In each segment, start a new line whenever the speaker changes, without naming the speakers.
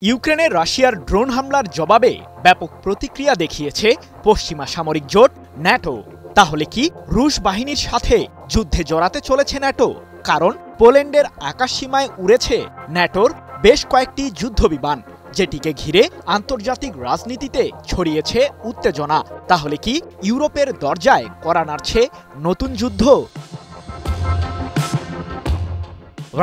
ইউক্রেনে রাশিয়ার ড্রোন হামলার জবাবে ব্যাপক প্রতিক্রিয়া দেখিয়েছে পশ্চিমা সামরিক জোট ন্যাটো। তাহলে কি রুশ বাহিনীর সাথে যুদ্ধে জড়াতে চলেছে ন্যাটো? কারণ পোল্যান্ডের আকাশসীমায় উড়েছে ন্যাটোর বেশ কয়েকটি যুদ্ধবিমান, যেটিকে ঘিরে আন্তর্জাতিক রাজনীতিতে ছড়িয়েছে উত্তেজনা। তাহলে কি ইউরোপের দরজায় কড়া নাড়ছে নতুন যুদ্ধ?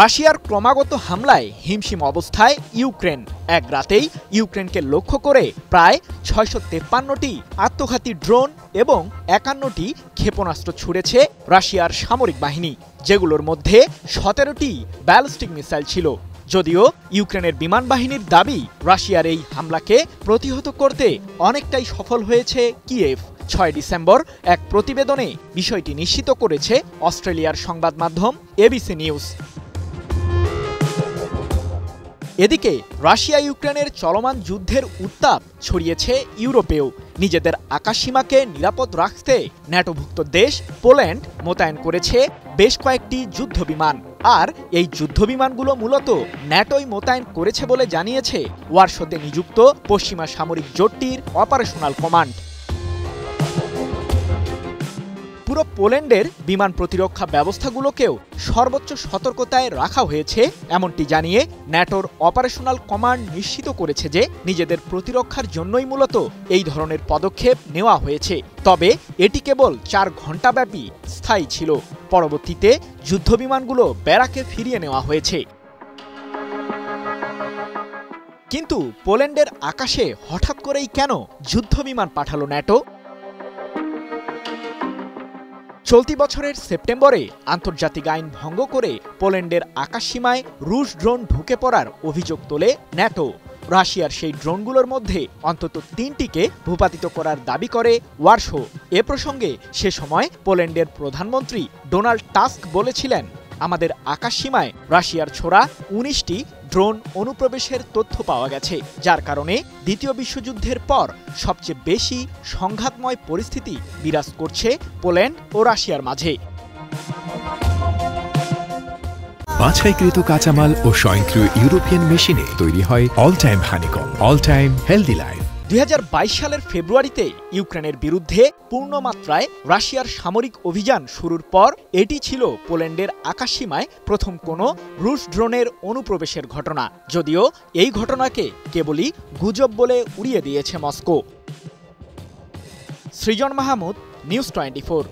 রাশিয়ার ক্রমাগত হামলায় হিমশিম অবস্থায় ইউক্রেন। এক রাতেই ইউক্রেনকে লক্ষ্য করে প্রায় ৬৫৩টি আত্মঘাতী ড্রোন এবং ৫১টি ক্ষেপণাস্ত্র ছুড়েছে রাশিয়ার সামরিক বাহিনী, যেগুলোর মধ্যে ১৭টি ব্যালিস্টিক মিসাইল ছিল। যদিও ইউক্রেনের বিমান বাহিনীর দাবি, রাশিয়ার এই হামলাকে প্রতিহত করতে অনেকটাই সফল হয়েছে কিয়েভ। ৬ ডিসেম্বর এক প্রতিবেদনে বিষয়টি নিশ্চিত করেছে অস্ট্রেলিয়ার সংবাদ মাধ্যম এবিসি নিউজ। এদিকে রাশিয়া ইউক্রেনের চলমান যুদ্ধের উত্তাপ ছড়িয়েছে ইউরোপেও। নিজেদের আকাশসীমাকে নিরাপদ রাখতে ন্যাটোভুক্ত দেশ পোল্যান্ড মোতায়েন করেছে বেশ কয়েকটি যুদ্ধবিমান। আর এই যুদ্ধবিমানগুলো মূলত ন্যাটোই মোতায়েন করেছে বলে জানিয়েছে ওয়ারশোতে নিযুক্ত পশ্চিমা সামরিক জোটটির অপারেশনাল কমান্ড। পুরো পোল্যান্ডের বিমান প্রতিরক্ষা ব্যবস্থাগুলোকেও সর্বোচ্চ সতর্কতায় রাখা হয়েছে, এমনটি জানিয়ে ন্যাটোর অপারেশনাল কমান্ড নিশ্চিত করেছে যে নিজেদের প্রতিরক্ষার জন্যই মূলত এই ধরনের পদক্ষেপ নেওয়া হয়েছে। তবে এটি কেবল ৪ ঘণ্টাব্যাপী স্থায়ী ছিল। পরবর্তীতে যুদ্ধবিমানগুলো ব্যারাকে ফিরিয়ে নেওয়া হয়েছে। কিন্তু পোল্যান্ডের আকাশে হঠাৎ করেই কেন যুদ্ধবিমান পাঠালো ন্যাটো? চলতি বছরের সেপ্টেম্বরে আন্তর্জাতিক আইন ভঙ্গ করে পোল্যান্ডের আকাশসীমায় রুশ ড্রোন ঢুকে পড়ার অভিযোগ তোলে ন্যাটো। রাশিয়ার সেই ড্রোনগুলোর মধ্যে অন্তত ৩টিকে ভূপাতিত করার দাবি করে ওয়ারশো। এ প্রসঙ্গে সে সময় পোল্যান্ডের প্রধানমন্ত্রী ডোনাল্ড টাস্ক বলেছিলেন, আমাদের আকাশসীমায় রাশিয়ার ছোড়া ১৯টি ড্রোন অনুপ্রবেশের তথ্য পাওয়া গেছে, যার কারণে দ্বিতীয় বিশ্বযুদ্ধের পর সবচেয়ে বেশি সংঘাতময় পরিস্থিতি বিরাজ করছে পোল্যান্ড ও রাশিয়ার মাঝে।
বাছাইকৃত কাঁচামাল ও স্বয়ংক্রিয় ইউরোপিয়ান মেশিনে তৈরি হয় all time honeycomb, all time healthy life.
২০২২ সালের ফেব্রুয়ারিতে ইউক্রেনের বিরুদ্ধে পূর্ণমাত্রায় রাশিয়ার সামরিক অভিযান শুরুর পর এটি ছিল পোল্যান্ডের আকাশসীমায় প্রথম কোনো রুশ ড্রোনের অনুপ্রবেশের ঘটনা। যদিও এই ঘটনাকে কেবলই গুজব বলে উড়িয়ে দিয়েছে মস্কো। সৃজন মাহমুদ, নিউজ 24।